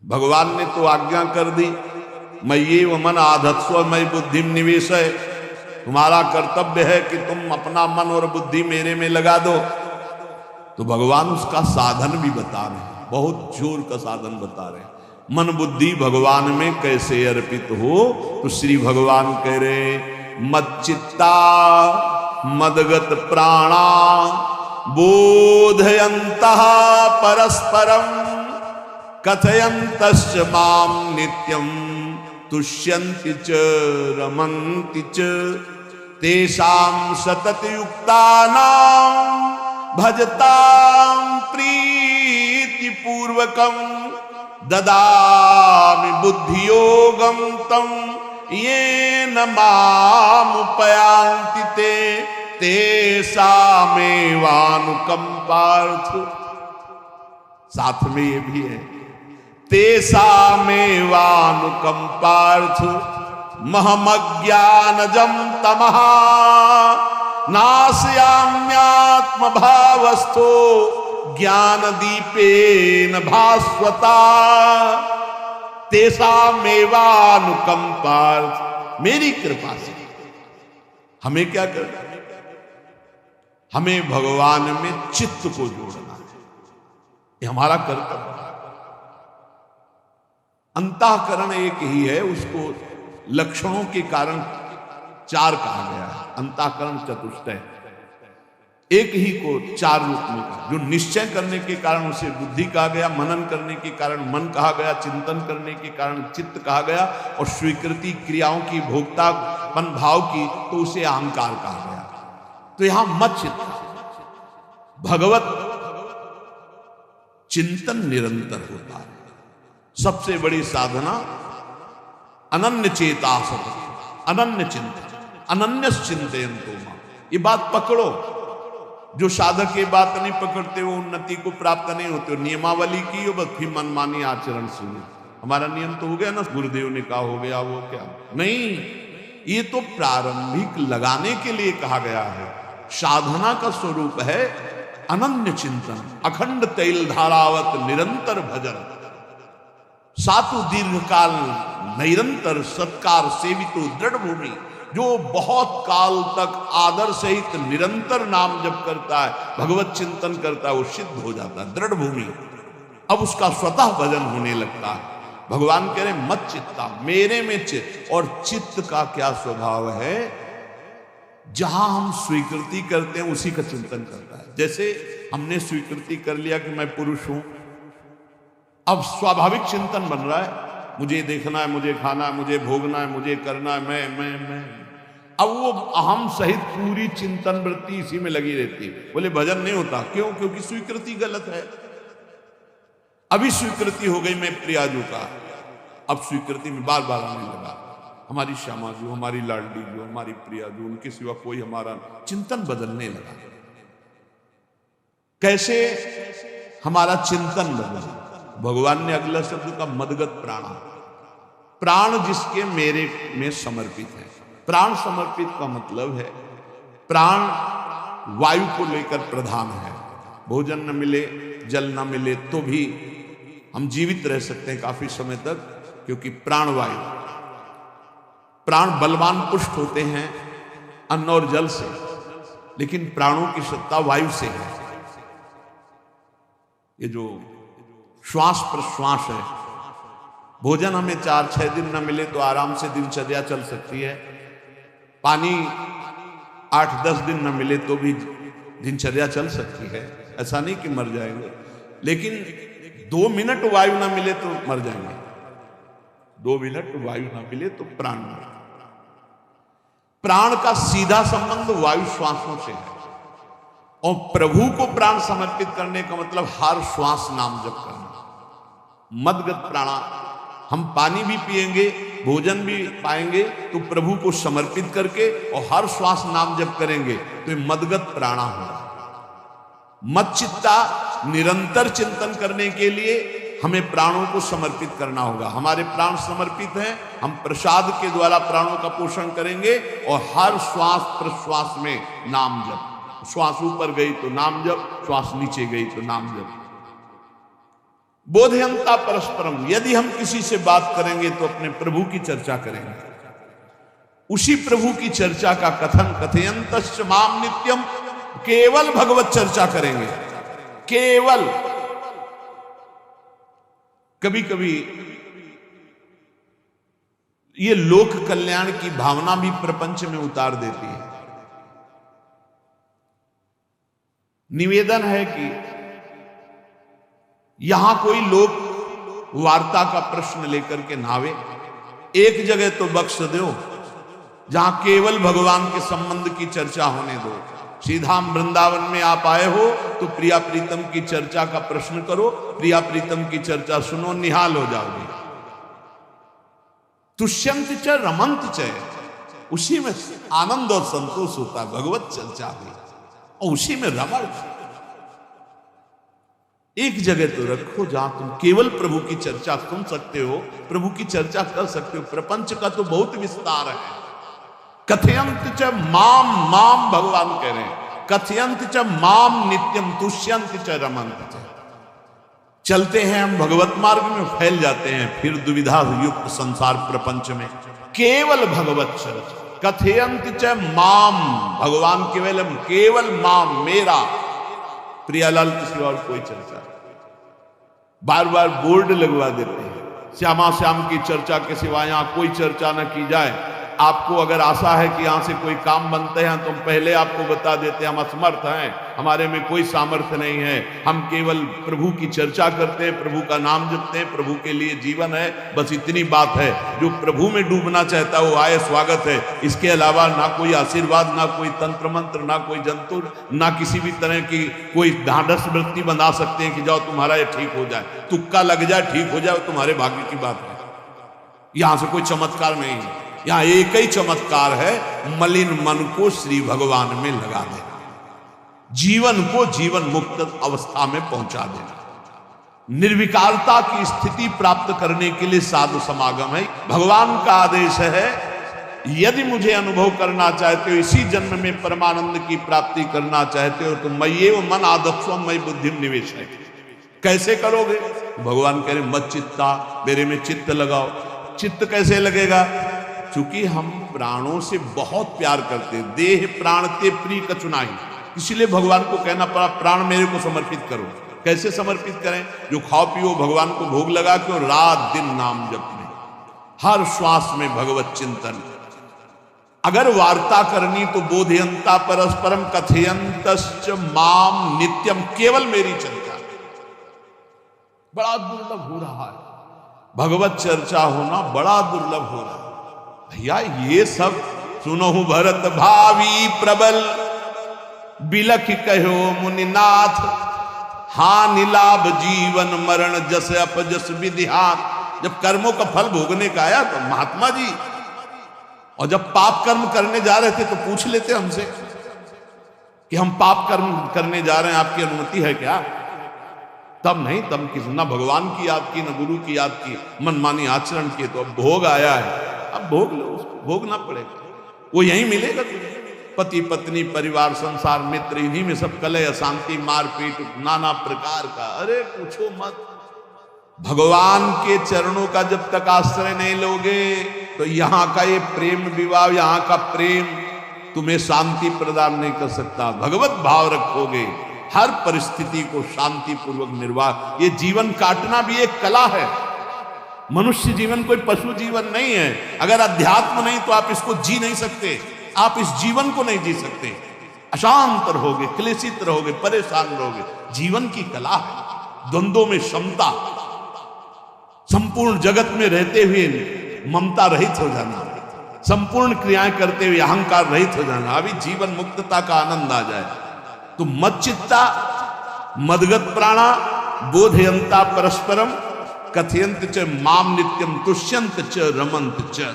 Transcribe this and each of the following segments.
भगवान ने तो आज्ञा कर दी, मय्येव मन आधत्स्व मयि बुद्धिम निवेशय, तुम्हारा कर्तव्य है कि तुम अपना मन और बुद्धि मेरे में लगा दो। तो भगवान उसका साधन भी बता रहे हैं, बहुत जोर का साधन बता रहे हैं। मन बुद्धि भगवान में कैसे अर्पित हो, तो श्री भगवान कह रहे मच्चित्ता मदगत प्राणा बोधयन्तः परस्परम कथयन्तश्च माम नित्यम तुष्यन्ति च रमन्ति च तेषां सततयुक्तानां भजतां प्रीतिपूर्वकं ददामि बुद्धियोगं तं येन मामुपयान्ति ते तेषामेवानुकंपार्थ। साथ में ये भी है तेषामेवानुकंपार्थ महमज्ञानजं तमः नाशयाम्यात्मभावस्थो ज्ञानदीपेन भास्वता। तेषामेवानुकंपार्थ, मेरी कृपा से हमें क्या करना, हमें भगवान में चित्त को जोड़ना है, ये हमारा कर्तव्य है। अंतःकरण एक ही है, उसको लक्षणों के कारण चार कहा गया है। अंतःकरण चतुष्टय, एक ही को चार रूप में कहा। जो निश्चय करने के कारण उसे बुद्धि कहा गया, मनन करने के कारण मन कहा गया, चिंतन करने के कारण चित्त कहा गया, और स्वीकृति क्रियाओं की भोक्तापन भाव की तो उसे अहंकार कहा गया। तो यहां मत चित्त, भगवत चिंतन निरंतर होता है। सबसे बड़ी साधना अनन्य चेता सत, अनन्य चिंतन, अनन्य चिंतयन्तो मां। ये बात पकड़ो, जो साधक ये बात नहीं पकड़ते वो उन्नति को प्राप्त नहीं होते। नियमावली की हो बस फिर मनमानी आचरण शुरू। हमारा नियम तो हो गया ना, गुरुदेव ने कहा हो गया, वो क्या नहीं, ये तो प्रारंभिक लगाने के लिए कहा गया है। साधना का स्वरूप है अनन्य चिंतन, अखंड तैल धारावत निरंतर भजन, सातु दीर्घकाल निरंतर सत्कार सेवितो दृढ़ भूमि। जो बहुत काल तक आदर सहित निरंतर नाम जप करता है, भगवत चिंतन करता है, वो सिद्ध हो जाता है, दृढ़ भूमि। अब उसका स्वतः भजन होने लगता है। भगवान कह रहे मत चित्ता, मेरे में चित्त। और चित्त का क्या स्वभाव है, जहां हम स्वीकृति करते हैं उसी का चिंतन करता है। जैसे हमने स्वीकृति कर लिया कि मैं पुरुष हूं, अब स्वाभाविक चिंतन बन रहा है, मुझे देखना है, मुझे खाना है, मुझे भोगना है, मुझे करना है, मैं। अब वो अहम सहित पूरी चिंतन वृत्ति इसी में लगी रहती है। बोले भजन नहीं होता, क्यों? क्योंकि स्वीकृति गलत है। अभी स्वीकृति हो गई मैं प्रियाजू का, अब स्वीकृति में बार बार आने लगा हमारी श्यामा जो, हमारी लाडली जो, हमारी प्रियाजू, उनके सिवा कोई हमारा चिंतन बदलने लगा। कैसे हमारा चिंतन बदला? भगवान ने अगला शब्द का मदगत प्राणा, प्राण जिसके मेरे में समर्पित है। प्राण समर्पित का मतलब है प्राण वायु को लेकर प्रधान है। भोजन न मिले, जल न मिले तो भी हम जीवित रह सकते हैं काफी समय तक, क्योंकि प्राण वायु, प्राण बलवान पुष्ट होते हैं अन्न और जल से, लेकिन प्राणों की सत्ता वायु से है। ये जो श्वास प्रश्वास है, भोजन हमें 4-6 दिन न मिले तो आराम से दिनचर्या चल सकती है, पानी 8-10 दिन न मिले तो भी दिनचर्या चल सकती है, ऐसा नहीं कि मर जाएंगे। लेकिन 2 मिनट वायु ना मिले तो मर जाएंगे, 2 मिनट वायु ना मिले तो प्राण मर। प्राण का सीधा संबंध वायु श्वासों से है, और प्रभु को प्राण समर्पित करने का मतलब हर श्वास नाम जप करना। मदगत प्राणा, हम पानी भी पिएंगे, भोजन भी पाएंगे तो प्रभु को समर्पित करके, और हर श्वास नाम जप करेंगे तो ये मदगत प्राणा होगा। मत चित्ता, निरंतर चिंतन करने के लिए हमें प्राणों को समर्पित करना होगा। हमारे प्राण समर्पित हैं, हम प्रसाद के द्वारा प्राणों का पोषण करेंगे, और हर श्वास प्रश्वास में नाम जप। श्वास ऊपर गई तो नाम जप, श्वास नीचे गई तो नाम जप। बोधयंता परस्परम, यदि हम किसी से बात करेंगे तो अपने प्रभु की चर्चा करेंगे, उसी प्रभु की चर्चा का कथन कथयंतश्च माम नित्यम, केवल भगवत चर्चा करेंगे, केवल। कभी कभी ये लोक कल्याण की भावना भी प्रपंच में उतार देती है। निवेदन है कि यहां कोई लोक वार्ता का प्रश्न लेकर के नावे, एक जगह तो बख्श दो जहां केवल भगवान के संबंध की चर्चा होने दो। श्रीधाम वृंदावन में आप आए हो तो प्रिया प्रीतम की चर्चा का प्रश्न करो, प्रिया प्रीतम की चर्चा सुनो, निहाल हो जाओगे। तुष्यंत च रमंत च, उसी में आनंद और संतोष होता है, भगवत चर्चा भी, और उसी में रमण। एक जगह तो रखो जहां तुम केवल प्रभु की चर्चा सुन सकते हो, प्रभु की चर्चा कर सकते हो। प्रपंच का तो बहुत विस्तार है। कथयंत च माम, माम भगवान कह रहे हैं, कथयंत च माम नित्यम तुष्यंत च रमंत च। चलते हैं हम भगवत मार्ग में, फैल जाते हैं फिर दुविधा युक्त संसार प्रपंच में। केवल भगवत चर्चा, कथयंत च माम, भगवान केवलम, केवल माम, मेरा। प्रियालाल के सिवा और कोई चर्चा, बार बार बोर्ड लगवा देते हैं, श्यामा श्याम की चर्चा के सिवा यहां कोई चर्चा न की जाए। आपको अगर आशा है कि यहां से कोई काम बनते हैं तो हम पहले आपको बता देते हैं हम असमर्थ हैं, हमारे में कोई सामर्थ्य नहीं है, हम केवल प्रभु की चर्चा करते हैं, प्रभु का नाम जपते हैं, प्रभु के लिए जीवन है, बस इतनी बात है। जो प्रभु में डूबना चाहता है वो आए, स्वागत है। इसके अलावा ना कोई आशीर्वाद, ना कोई तंत्र मंत्र, ना कोई जंतुर, ना किसी भी तरह की कोई ढांढस वृत्ति बना सकते हैं कि जाओ तुम्हारा ये ठीक हो जाए, तुक्का लग जाए, ठीक हो जाए, तुम्हारे भाग्य की बात है। यहां से कोई चमत्कार नहीं है, यहां एक ही चमत्कार है, मलिन मन को श्री भगवान में लगा देना, जीवन को जीवन मुक्त अवस्था में पहुंचा देना। निर्विकारता की स्थिति प्राप्त करने के लिए साधु समागम है। भगवान का आदेश है, यदि मुझे अनुभव करना चाहते हो, इसी जन्म में परमानंद की प्राप्ति करना चाहते हो, तो मय्येव मन आदत्स्व मयि बुद्धिम निवेशय। कैसे करोगे? भगवान कह रहे मत चित्ता, मेरे में चित्त लगाओ। चित्त कैसे लगेगा? चूंकि हम प्राणों से बहुत प्यार करते हैं, देह प्राण ते प्रिय कचुनाई, इसलिए भगवान को कहना पड़ा प्राण मेरे को समर्पित करो। कैसे समर्पित करें? जो खाओ पियो भगवान को भोग लगा के, और रात दिन नाम जपने, हर श्वास में भगवत चिंतन। अगर वार्ता करनी तो बोधयंता परस्परम कथयंतश्च माम नित्यम, केवल मेरी चर्चा। बड़ा दुर्लभ हो रहा है, भगवत चर्चा होना बड़ा दुर्लभ हो रहा है। भैया ये सब सुनो भरत भावी प्रबल, बिलख कहो मुनिनाथ, हानि लाभ जीवन मरण जस अपजस विधिहान। जब कर्मों का फल भोगने का आया तो महात्मा जी, और जब पाप कर्म करने जा रहे थे तो पूछ लेते हमसे कि हम पाप कर्म करने जा रहे हैं, आपकी अनुमति है क्या? तब नहीं, तब किस ना भगवान की याद की, न गुरु की याद की, मनमानी आचरण किए। तो अब भोग आया है, अब भोग लो, उसको भोगना पड़ेगा, वो यहीं मिलेगा तुझे। पति पत्नी परिवार संसार मित्र, इन्हीं में सब कलह अशांति मारपीट नाना प्रकार का। अरे पूछो मत, भगवान के चरणों का जब तक आश्रय नहीं लोगे तो यहां का ये प्रेम विवाह, यहां का प्रेम तुम्हें शांति प्रदान नहीं कर सकता। भगवत भाव रखोगे, हर परिस्थिति को शांति पूर्वक निर्वाह। ये जीवन काटना भी एक कला है। मनुष्य जीवन कोई पशु जीवन नहीं है। अगर अध्यात्म नहीं तो आप इसको जी नहीं सकते, आप इस जीवन को नहीं जी सकते। अशांत रहोगे, क्लेशित रहोगे, परेशान रहोगे। जीवन की कला है, द्वंद्वों में क्षमता, संपूर्ण जगत में रहते हुए ममता रहित हो जाना, संपूर्ण क्रियाएं करते हुए अहंकार रहित हो जाना, अभी जीवन मुक्तता का आनंद आ जाए। तो मत चित्ता मदगत प्राणा बोधयंता परस्परम कथयंत च माम नित्यम तुष्यंत च रमंत च।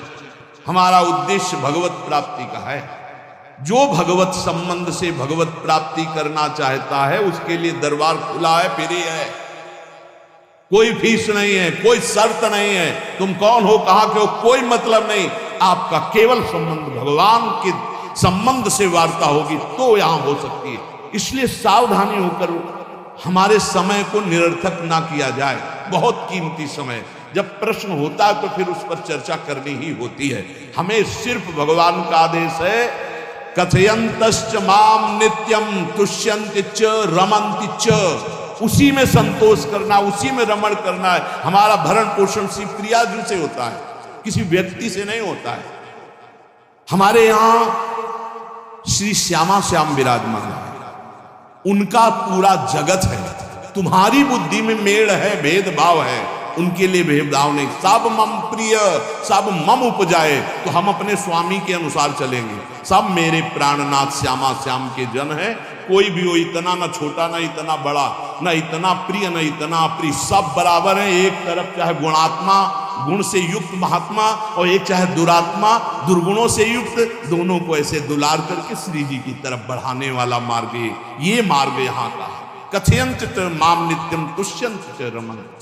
हमारा उद्देश्य भगवत प्राप्ति का है। जो भगवत संबंध से भगवत प्राप्ति करना चाहता है उसके लिए दरबार खुला है, फ्री है, कोई फीस नहीं है, कोई शर्त नहीं है। तुम कौन हो, कहां के हो, कोई मतलब नहीं। आपका केवल संबंध भगवान के संबंध से वार्ता होगी तो यहां हो सकती है। इसलिए सावधानी होकर हमारे समय को निरर्थक ना किया जाए। बहुत कीमती समय। जब प्रश्न होता है तो फिर उस पर चर्चा करनी ही होती है। हमें सिर्फ भगवान का आदेश है, कथयंतश्च माम नित्यम तुष्यन्ति च रमन्ति च, उसी में संतोष करना, उसी में रमण करना है। हमारा भरण पोषण शिव प्रियाजू से होता है, किसी व्यक्ति से नहीं होता है। हमारे यहां श्री श्यामा श्याम विराजमान है, उनका पूरा जगत है। तुम्हारी बुद्धि में मेड़ है, भेदभाव है, उनके लिए भेदभाव नहीं। सब मम प्रिय, सब मम उपजाए, तो हम अपने स्वामी के अनुसार चलेंगे। सब मेरे प्राणनाथ श्यामा श्याम के जन है। कोई भी हो, इतना ना छोटा ना इतना बड़ा, ना इतना प्रिय ना इतना अप्रिय, सब बराबर है। एक तरफ चाहे गुणात्मा, गुण से युक्त महात्मा, और एक चाहे दुरात्मा, दुर्गुणों से युक्त, दोनों को ऐसे दुलार करके श्री जी की तरफ बढ़ाने वाला मार्ग, ये मार्ग यहाँ का है। कथयंत माम नित्यम तुष्यंत च रमन्ति च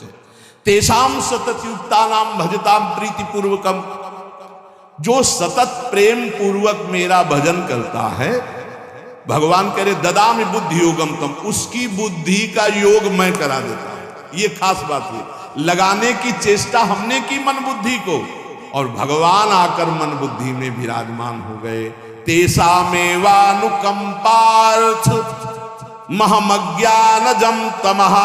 तेषाम सतत युक्तानाम भजताम प्रीति पूर्वकम, जो सतत प्रेम पूर्वक मेरा भजन करता है, भगवान कह रहे ददामि बुद्धि योगम तम, उसकी बुद्धि का योग मैं करा देता हूं। ये खास बात है, लगाने की चेष्टा हमने की मन बुद्धि को, और भगवान आकर मन बुद्धि में विराजमान हो गए। तेषामेवानुकंपार्थ महमज्ञानजं तमः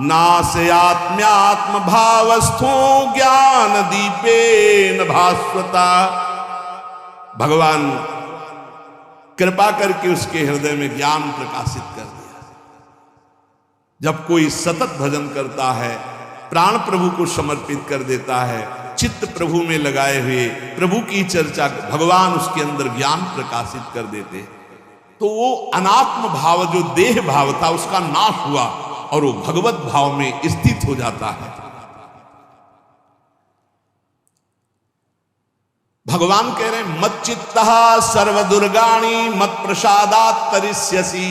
नास्यात्म्यात्म भावस्थो ज्ञान दीपेन भास्वता। भगवान कृपा करके उसके हृदय में ज्ञान प्रकाशित कर दिया। जब कोई सतत भजन करता है, प्राण प्रभु को समर्पित कर देता है, चित्त प्रभु में लगाए हुए प्रभु की चर्चा, भगवान उसके अंदर ज्ञान प्रकाशित कर देते, तो वो अनात्म भाव जो देह भाव था उसका नाश हुआ और वो भगवत भाव में स्थित हो जाता है। भगवान कह रहे हैं मत चित्तः सर्वदुर्गाणि मत प्रसादात् तरिष्यसि।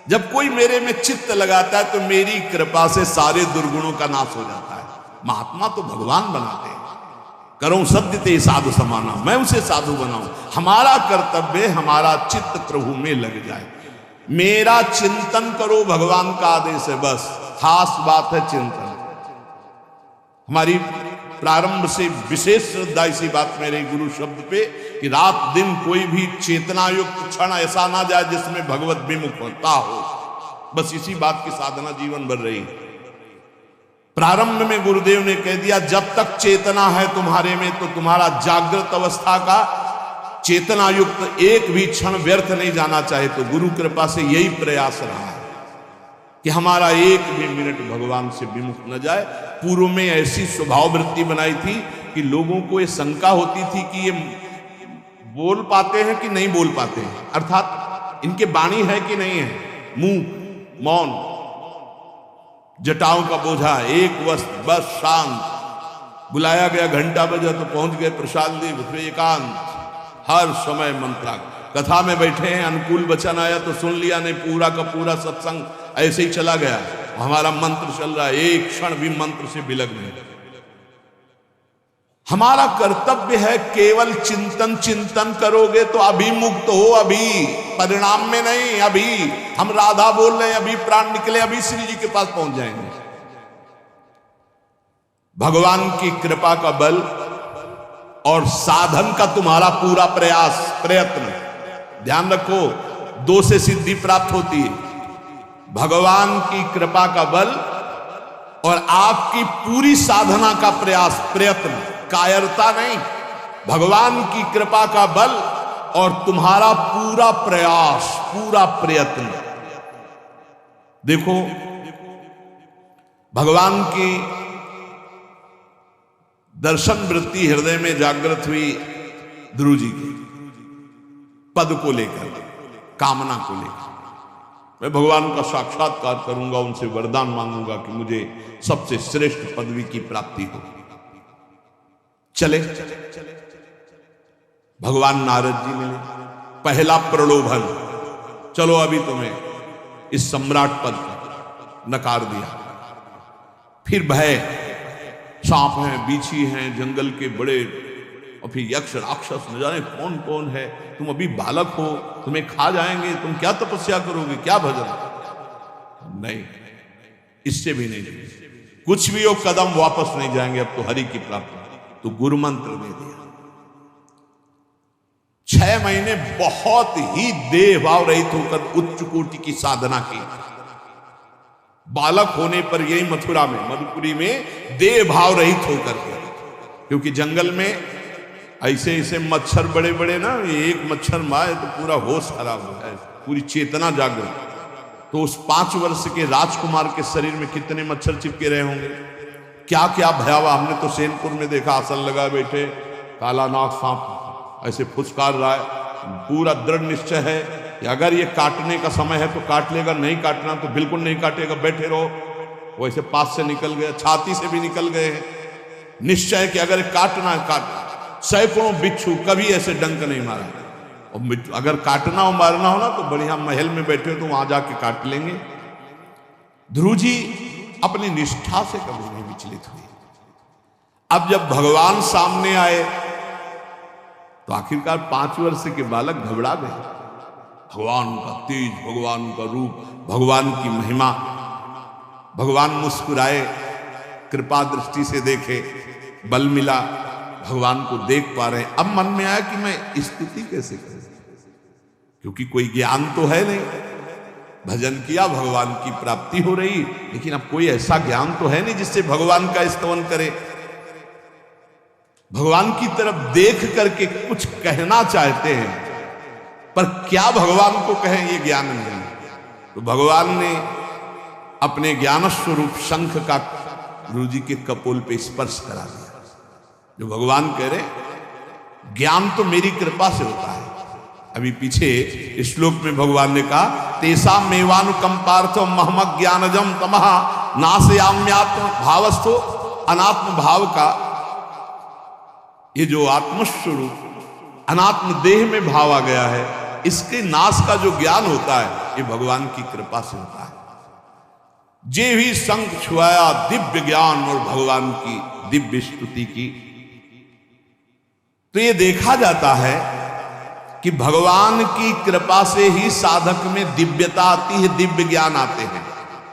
जब कोई मेरे में चित्त लगाता है तो मेरी कृपा से सारे दुर्गुणों का नाश हो जाता है। महात्मा तो भगवान बनाते हैं। करो सत्य ते साधु समाना, मैं उसे साधु बनाऊं। हमारा कर्तव्य, हमारा चित्त प्रभु में लग जाए। मेरा चिंतन करो, भगवान का आदेश है, बस खास बात है चिंतन। हमारी प्रारंभ से विशेष श्रद्धा इसी बात मेरे गुरु शब्द पे कि रात दिन कोई भी चेतनायुक्त क्षण ऐसा ना जाए जिसमें भगवत विमुख होता हो। बस इसी बात की साधना जीवन भर रही। प्रारंभ में गुरुदेव ने कह दिया जब तक चेतना है तुम्हारे में तो तुम्हारा जागृत अवस्था का चेतना युक्त एक भी क्षण व्यर्थ नहीं जाना चाहे। तो गुरु कृपा से यही प्रयास रहा है कि हमारा एक भी मिनट भगवान से विमुख न जाए। पूर्व में ऐसी स्वभाव वृत्ति बनाई थी कि लोगों को ये शंका होती थी कि ये बोल पाते हैं कि नहीं बोल पाते हैं, अर्थात इनके वाणी है कि नहीं है, मुंह मौन, जटाओं का बोझा, एक वस्त्र, बस शांत। बुलाया गया, घंटा बजा तो पहुंच गए प्रसाद ली, फिर एकांत, हर समय मंत्रा। कथा में बैठे हैं, अनुकूल वचन आया तो सुन लिया, नहीं पूरा का पूरा सत्संग ऐसे ही चला गया। हमारा मंत्र चल रहा है, एक क्षण भी मंत्र से विलग नहीं। हमारा कर्तव्य है केवल चिंतन। चिंतन करोगे तो अभिमुक्त हो, अभी परिणाम में नहीं। अभी हम राधा बोल रहे हैं, अभी प्राण निकले, अभी श्री जी के पास पहुंच जाएंगे। भगवान की कृपा का बल और साधन का तुम्हारा पूरा प्रयास प्रयत्न, ध्यान रखो, दो से सिद्धि प्राप्त होती है। भगवान की कृपा का बल और आपकी पूरी साधना का प्रयास प्रयत्न, कायरता नहीं। भगवान की कृपा का बल और तुम्हारा पूरा प्रयास, पूरा प्रयत्न। देखो भगवान की दर्शन वृत्ति हृदय में जागृत हुई ध्रुव जी की, पद को लेकर, कामना को लेकर। मैं भगवान का साक्षात्कार करूंगा, उनसे वरदान मांगूंगा कि मुझे सबसे श्रेष्ठ पदवी की प्राप्ति हो। चले भगवान नारद जी मिले। पहला प्रलोभन, चलो अभी तुम्हें इस सम्राट पद नकार दिया। फिर भय, सांप हैं, बीछी हैं, जंगल के बड़े, और फिर यक्ष राक्षस, न जाने कौन कौन है। तुम अभी बालक हो, तुम्हें खा जाएंगे, तुम क्या तपस्या करोगे, क्या भजन? नहीं, इससे भी नहीं। कुछ भी हो कदम वापस नहीं जाएंगे, अब तो हरि की प्राप्ति। तो गुरु मंत्र दे दिया। 6 महीने बहुत ही देह भाव रहित होकर उच्च कोटि की साधना की। बालक होने पर यही मथुरा में, मधुपुरी में देह भाव रहित होकर के, क्योंकि जंगल में ऐसे ऐसे मच्छर बड़े बड़े ना, एक मच्छर मारे तो पूरा होश खराब हो जाए, पूरी चेतना जागृत। तो उस 5 वर्ष के राजकुमार के शरीर में कितने मच्छर चिपके रहे होंगे, क्या क्या भयावह। हमने तो सैनपुर में देखा, आसन लगा बैठे, काला नाग सांप ऐसे फुसकार रहा है। पूरा दृढ़ निश्चय है कि अगर ये काटने का समय है तो काट लेगा, नहीं काटना तो बिल्कुल नहीं काटेगा, बैठे रहो। वैसे पास से निकल गए, छाती से भी निकल गए हैं। निश्चय कि अगर काटना है काट। सैकड़ों बिच्छू कभी ऐसे डंक नहीं मारा। और अगर काटना हो मारना हो ना तो बढ़िया महल में बैठे हो तो वहां जाके काट लेंगे। ध्रुव जी अपनी निष्ठा से कभी नहीं विचलित हुए। अब जब भगवान सामने आए तो आखिरकार 5 वर्ष के बालक घबरा गए। भगवान का तेज, भगवान का रूप, भगवान की महिमा। भगवान मुस्कुराए, कृपा दृष्टि से देखे, बल मिला, भगवान को देख पा रहे हैं। अब मन में आया कि मैं स्तुति कैसे करूं, क्योंकि कोई ज्ञान तो है नहीं। भजन किया, भगवान की प्राप्ति हो रही, लेकिन अब कोई ऐसा ज्ञान तो है नहीं जिससे भगवान का स्तवन करे। भगवान की तरफ देख करके कुछ कहना चाहते हैं, पर क्या भगवान को कहें ये ज्ञान नहीं। तो भगवान ने अपने ज्ञान स्वरूप शंख का गुरु जी के कपोल पे स्पर्श करा दिया। जो भगवान कह रहे, ज्ञान तो मेरी कृपा से होता है। अभी पीछे श्लोक में भगवान ने कहा, तेसा मेवानुकंपार्थो महमक ज्ञानजम तमः नाशयाम्यात्म भावस्थो। अनात्म भाव का ये जो आत्मस्वरूप अनात्म देह में भाव आ गया है, इसके नाश का जो ज्ञान होता है ये भगवान की कृपा से होता है। जे भी शंख छुआया दिव्य ज्ञान और भगवान की दिव्य स्तुति की। तो ये देखा जाता है कि भगवान की कृपा से ही साधक में दिव्यता आती है, दिव्य ज्ञान आते हैं।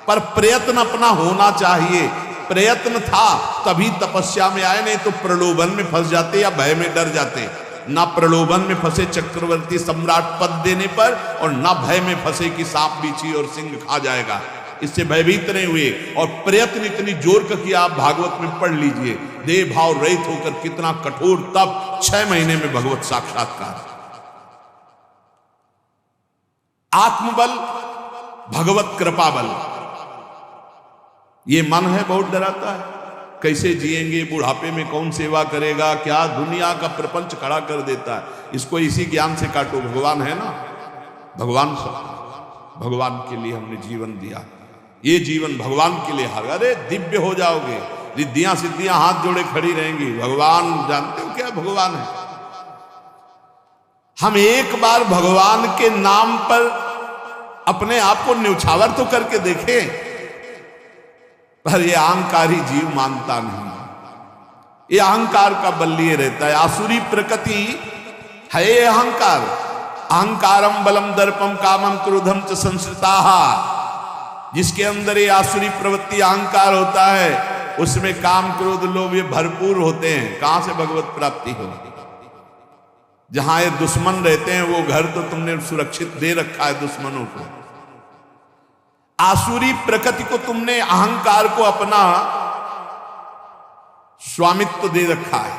पर प्रयत्न अपना होना चाहिए। प्रयत्न था तभी तपस्या में आए, नहीं तो प्रलोभन में फंस जाते या भय में डर जाते। ना प्रलोभन में फंसे चक्रवर्ती सम्राट पद देने पर, और ना भय में फंसे कि सांप बिच्छी और सिंह खा जाएगा, इससे भयभीत नहीं हुए। और प्रयत्न इतनी जोर का किया, आप भागवत में पढ़ लीजिए, देह भाव रहित होकर कितना कठोर तप, 6 महीने में भगवत साक्षात्कार। आत्मबल, भगवत कृपा बल। ये मन है बहुत डराता है, कैसे जिएंगे, बुढ़ापे में कौन सेवा करेगा, क्या दुनिया का प्रपंच खड़ा कर देता है। इसको इसी ज्ञान से काटो। भगवान है ना, भगवान सब, भगवान के लिए हमने जीवन दिया। ये जीवन भगवान के लिए है। अरे दिव्य हो जाओगे, रिद्धियां सिद्धियां हाथ जोड़े खड़ी रहेंगी। भगवान जानते हो क्या भगवान है। हम एक बार भगवान के नाम पर अपने आप को न्यौछावर तो करके देखें, पर ये अहंकारी जीव मानता नहीं। ये अहंकार का बल लिए रहता है। आसुरी प्रकृति है ये अहंकार। अहंकारम बलम दर्पम कामम क्रोधम च संश्रिताः। जिसके अंदर ये आसुरी प्रवृत्ति अहंकार होता है, उसमें काम क्रोध लोभ ये भरपूर होते हैं। कहां से भगवत प्राप्ति होगी। जहां ये दुश्मन रहते हैं वो घर तो तुमने सुरक्षित दे रखा है दुश्मनों को। आसुरी प्रकृति को तुमने, अहंकार को अपना स्वामित्व दे रखा है।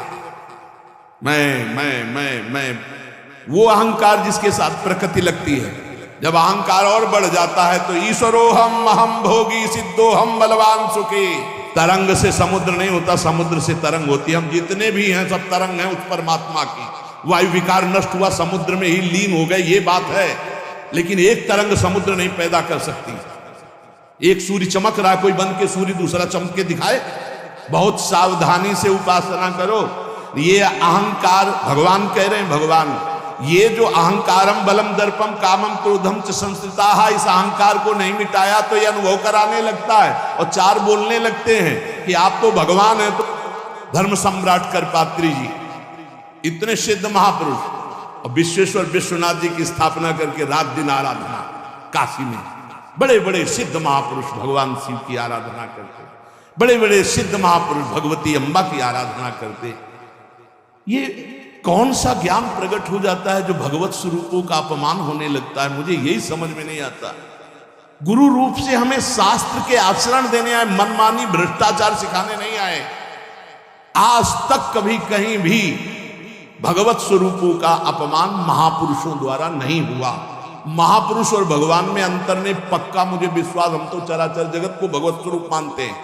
मैं वो अहंकार जिसके साथ प्रकृति लगती है। जब अहंकार और बढ़ जाता है तो ईश्वरोहम अहम भोगी सिद्धोहम बलवान सुखी। तरंग से समुद्र नहीं होता, समुद्र से तरंग होती है। हम जितने भी हैं सब तरंग हैं उस परमात्मा की। वायु विकार नष्ट हुआ, समुद्र में ही लीन हो गए, ये बात है। लेकिन एक तरंग समुद्र नहीं पैदा कर सकती। एक सूर्य चमक रहा, कोई बन के सूर्य दूसरा चमक के दिखाए। बहुत सावधानी से उपासना करो। ये अहंकार, भगवान कह रहे हैं, भगवान ये जो अहंकारम बलम दर्पम कामम क्रोधम च संश्रिताः, इस अहंकार को नहीं मिटाया तो ये अनुभव कराने लगता है और 4 बोलने लगते हैं कि आप तो भगवान हैं। तो धर्म सम्राट करपात्री जी, इतने सिद्ध महापुरुष, और विश्वेश्वर विश्वनाथ जी की स्थापना करके रात दिन आराधना। काशी में बड़े बड़े सिद्ध महापुरुष भगवान शिव की आराधना करते। बड़े बड़े सिद्ध महापुरुष भगवती अम्बा की आराधना करते। ये कौन सा ज्ञान प्रकट हो जाता है जो भगवत स्वरूपों का अपमान होने लगता है? मुझे यही समझ में नहीं आता। गुरु रूप से हमें शास्त्र के आचरण देने आए, मनमानी भ्रष्टाचार सिखाने नहीं आए। आज तक कभी कहीं भी भगवत स्वरूपों का अपमान महापुरुषों द्वारा नहीं हुआ। महापुरुष और भगवान में अंतर ने पक्का मुझे विश्वास, हम तो चराचर जगत को भगवत स्वरूप मानते हैं,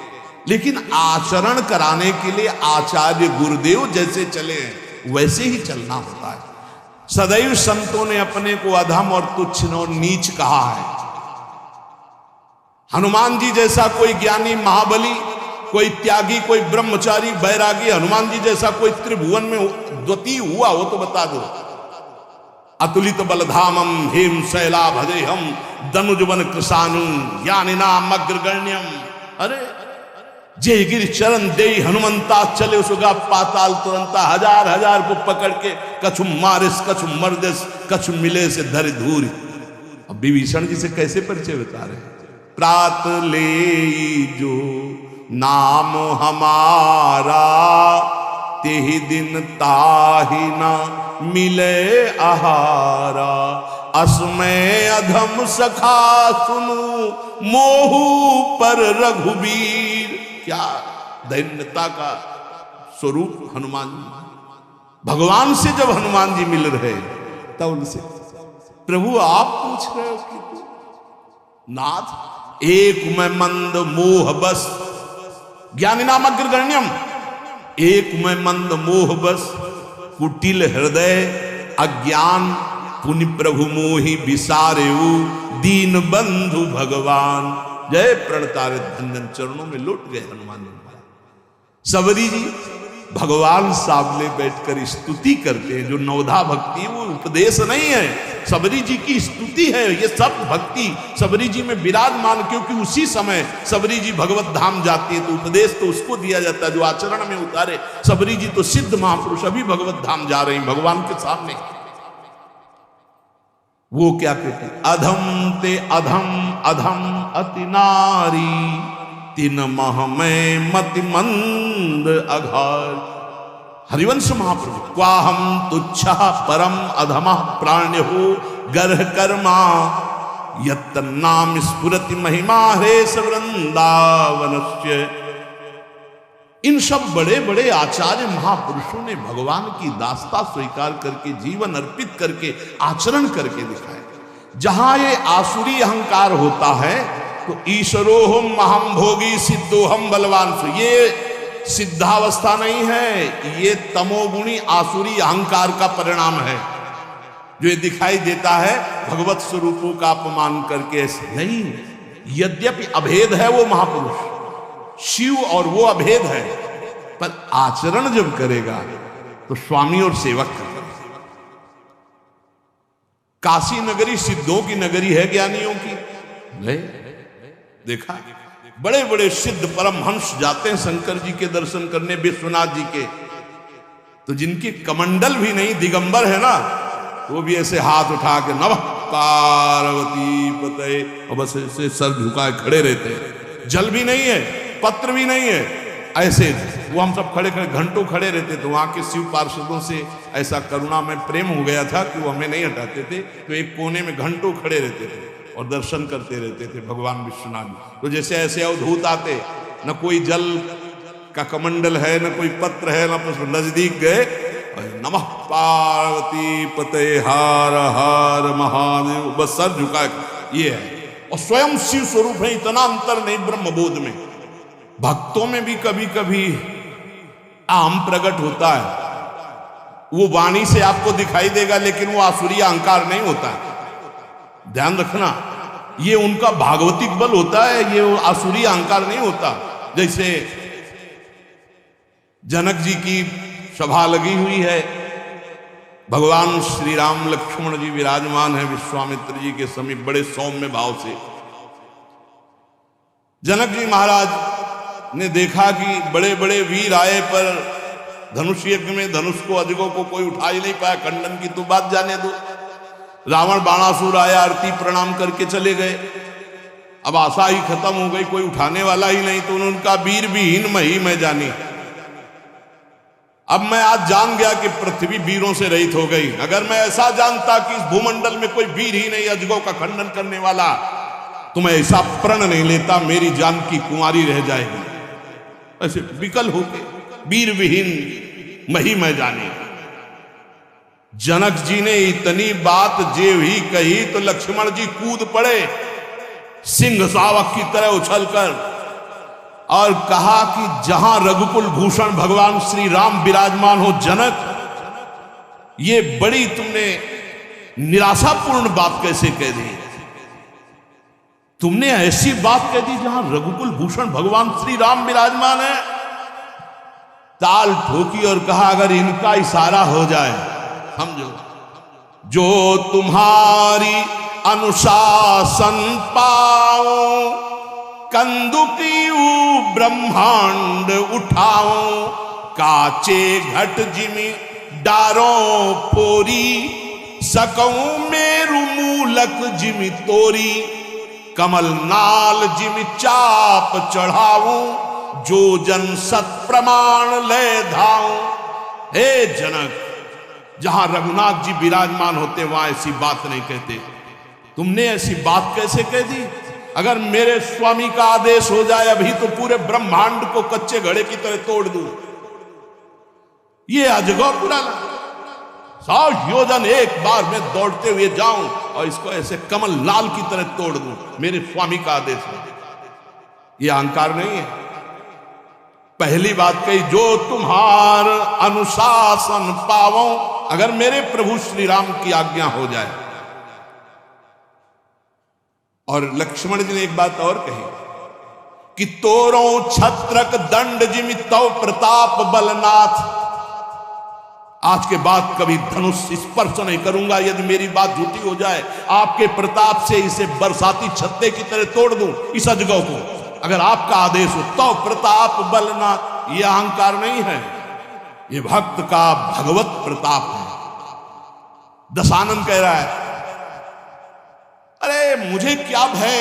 लेकिन आचरण कराने के लिए आचार्य गुरुदेव जैसे चले वैसे ही चलना होता है। सदैव संतों ने अपने को अधम और तुच्छ और नीच कहा है। हनुमान जी जैसा कोई ज्ञानी, महाबली, कोई त्यागी, कोई ब्रह्मचारी, बैरागी, हनुमान जी जैसा कोई त्रिभुवन में द्वितीय हुआ हो तो बता दो। अतुलित बलधामम हेम शैलाभदेहम दनुजवन कृषानु ज्ञानिनाम अग्रगण्यम। अरे जय गिर चरण दे हनुमंता चले सुगा पाताल तुरंता। हजार हजार को पकड़ के कछु मारिस कछु मर्दिस कछु मिले से धर धूरी। अब विभीषण जी से कैसे परिचय बता रहे? प्रात ले जो नाम हमारा तेहि दिन ताहि ना मिले आहारा। असमय अधम सखा सुनु मोहू पर रघुबीर। क्या दैन्यता का स्वरूप हनुमान जी। भगवान से जब हनुमान जी मिल रहे तब उनसे प्रभु आप पूछ रहे हो कि नाथ एक मैं मंद मोह बस ज्ञानी नाम अग्रगण्यम। एक मैं मंद मोह बस कुटिल हृदय अज्ञान पुनि प्रभु मोहि विसारेऊ दीन बंधु भगवान। जय प्रणतारित भंजन चरणों में लौट गए हनुमान जी। सबरी जी भगवान सामने बैठकर स्तुति करते हैं। जो नवधा भक्ति वो उपदेश नहीं है, सबरी जी की स्तुति है। ये सब भक्ति सबरी जी में विराजमान, क्योंकि उसी समय सबरी जी भगवत धाम जाती है तो उपदेश तो उसको दिया जाता है जो आचरण में उतारे। सबरी जी तो सिद्ध महापुरुष अभी भगवत धाम जा रही भगवान के सामने। वो क्या कहते? अधम ते अधम अधम अति नारी तीन मह में मति मंद अघार। हरिवंश महाप्रभु क्वाहम तुच्छ परम अधम प्राण्य हो गर्ह कर्मा यत्त नाम स्फुरति महिमा हेश वृंदावनस्य। इन सब बड़े बड़े आचार्य महापुरुषों ने भगवान की दास्ता स्वीकार करके जीवन अर्पित करके आचरण करके दिखाए। जहां ये आसुरी अहंकार होता है तो ईश्वरोहम महम भोगी सिद्धोहम बलवान। ये सिद्धावस्था नहीं है, ये तमोगुणी आसुरी अहंकार का परिणाम है जो ये दिखाई देता है भगवत स्वरूपों का अपमान करके। नहीं, यद्यपि अभेद है वो महापुरुष शिव और वो अभेद है, पर आचरण जब करेगा तो स्वामी और सेवक करेगा। काशी नगरी सिद्धों की नगरी है, ज्ञानियों की नहीं। देखा बड़े बड़े सिद्ध परमहंस जाते हैं शंकर जी के दर्शन करने, विश्वनाथ जी के, तो जिनकी कमंडल भी नहीं, दिगंबर है ना, वो भी ऐसे हाथ उठा के नमः पार्वती पते और बस ऐसे सर झुकाए खड़े रहते हैं। जल भी नहीं है, पत्र भी नहीं है, ऐसे वो हम सब खड़े खड़े घंटों खड़े रहते। तो वहां के शिव पार्षदों से ऐसा करुणा में प्रेम हो गया था कि वो हमें नहीं हटाते थे, तो एक कोने में घंटों खड़े रहते थे और दर्शन करते रहते थे भगवान विश्वनाथ। तो जैसे ऐसे अवधूत आते, न कोई जल का कमंडल है, न कोई पत्र है, न नजदीक गए, नमः पार्वती पते हार हार महादेव, बस सर झुकाए ये है। और स्वयं शिव स्वरूप है, इतना अंतर नहीं ब्रह्मबोध में। भक्तों में भी कभी कभी आम प्रकट होता है, वो वाणी से आपको दिखाई देगा, लेकिन वो आसुरी अहंकार नहीं होता है। ध्यान रखना, ये उनका भागवतिक बल होता है, ये आसुरी अहंकार नहीं होता। जैसे जनक जी की सभा लगी हुई है, भगवान श्री राम लक्ष्मण जी विराजमान है विश्वामित्र जी के समीप बड़े सौम्य भाव से। जनक जी महाराज ने देखा कि बड़े बड़े वीर आए पर धनुष यज्ञ में धनुष को अजगों को कोई उठा ही नहीं पाया, खंडन की तो बात जाने दो। रावण बाणासुर आया, आरती प्रणाम करके चले गए। अब आशा ही खत्म हो गई, कोई उठाने वाला ही नहीं। तो उन्होंने कहा वीर विहीन मही मैं जानी। अब मैं आज जान गया कि पृथ्वी वीरों से रहित हो गई। अगर मैं ऐसा जानता कि इस भूमंडल में कोई वीर ही नहीं अजगों का खंडन करने वाला, तो मैं ऐसा प्रण नहीं लेता मेरी जान की कुंवारी रह जाएगी। ऐसे विकल होके वीर विहीन मही मैं जानी। जनक जी ने इतनी बात जे ही कही तो लक्ष्मण जी कूद पड़े सिंह शावक की तरह उछलकर, और कहा कि जहां रघुकुल भूषण भगवान श्री राम विराजमान हो जनक, ये बड़ी तुमने निराशापूर्ण बात कैसे कह दी? तुमने ऐसी बात कह दी जहां रघुकुल भूषण भगवान श्री राम विराजमान है। ताल ठोकी और कहा अगर इनका इशारा हो जाए, समझो, जो तुम्हारी अनुशासन पाओ, कंदुकियू ब्रह्मांड उठाओ, काचे घट जिमी डारो फोरी, सकऊं मेरु मूलक जिमी तोरी, कमल नाल जिमी चाप चढ़ाऊं, जो जन सत प्रमाण ले धाऊं। हे जनक, जहां रघुनाथ जी विराजमान होते वहां ऐसी बात नहीं कहते। तुमने ऐसी बात कैसे कह दी? अगर मेरे स्वामी का आदेश हो जाए अभी तो पूरे ब्रह्मांड को कच्चे घड़े की तरह तोड़ दूं। ये अजगौ पुराना 100 योजन एक बार में दौड़ते हुए जाऊं और इसको ऐसे कमल लाल की तरह तोड़ दूं, मेरे स्वामी का आदेश है। ये अहंकार नहीं है। पहली बात कही, जो तुम्हार अनुशासन पावो, अगर मेरे प्रभु श्री राम की आज्ञा हो जाए। और लक्ष्मण जी ने एक बात और कही कि तोरो छत्रक दंड जिमि तव प्रताप बलनाथ। आज के बाद कभी धनुष स्पर्श नहीं करूंगा यदि मेरी बात झूठी हो जाए। आपके प्रताप से इसे बरसाती छत्ते की तरह तोड़ दूं इस अजगौ को, अगर आपका आदेश हो। तव प्रताप बलनाथ, यह अहंकार नहीं है, यह भक्त का भगवत प्रताप है। दशानंद कह रहा है, अरे मुझे क्या भय,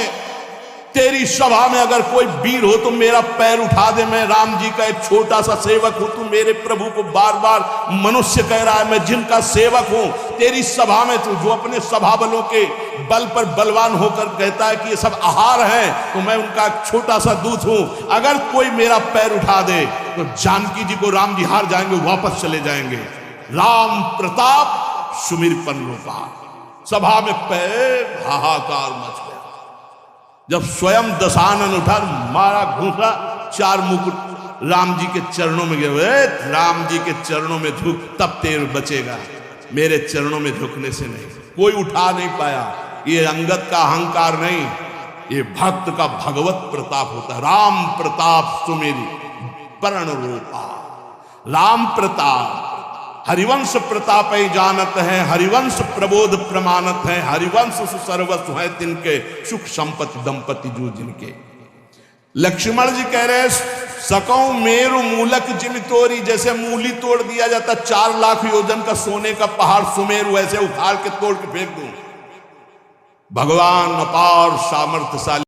तेरी सभा में अगर कोई वीर हो तो मेरा पैर उठा दे। मैं राम जी का एक छोटा सा सेवक हूं। तू मेरे प्रभु को बार बार मनुष्य कह रहा है, मैं जिनका सेवक हूं। तेरी सभा में तू जो अपने सभा बलों के बल पर बलवान होकर कहता है कि ये सब आहार है, तो मैं उनका छोटा सा दूत हूं। अगर कोई मेरा पैर उठा दे तो जानकी जी को राम जी हार जाएंगे, वापस चले जाएंगे। राम प्रताप सुमिर पन रूपा। सभा में पैर हाहाकार मच गया। जब स्वयं दशानन उठा, मारा घूसा, 4 मुकुट राम जी के चरणों में गए। राम जी के चरणों में झुक, तब तेर बचेगा, मेरे चरणों में झुकने से नहीं। कोई उठा नहीं पाया। ये अंगत का अहंकार नहीं, ये भक्त का भगवत प्रताप होता है। राम प्रताप सुमेरी परण रूपा। राम प्रताप हरिवंश प्रताप ही जानत है, हरिवंश प्रबोध प्रमाणत है, हरिवंश सुसर्वस्व है तिनके, सुख संपत्ति दंपति जो जिनके। लक्ष्मण जी कह रहे, सकऊं मेरु मूलक जिमि तोरी, जैसे मूली तोड़ दिया जाता 4 लाख योजन का सोने का पहाड़ सुमेरु, ऐसे उखाड़ के तोड़ के फेंक दूं। भगवान अपार सामर्थ्यशाली।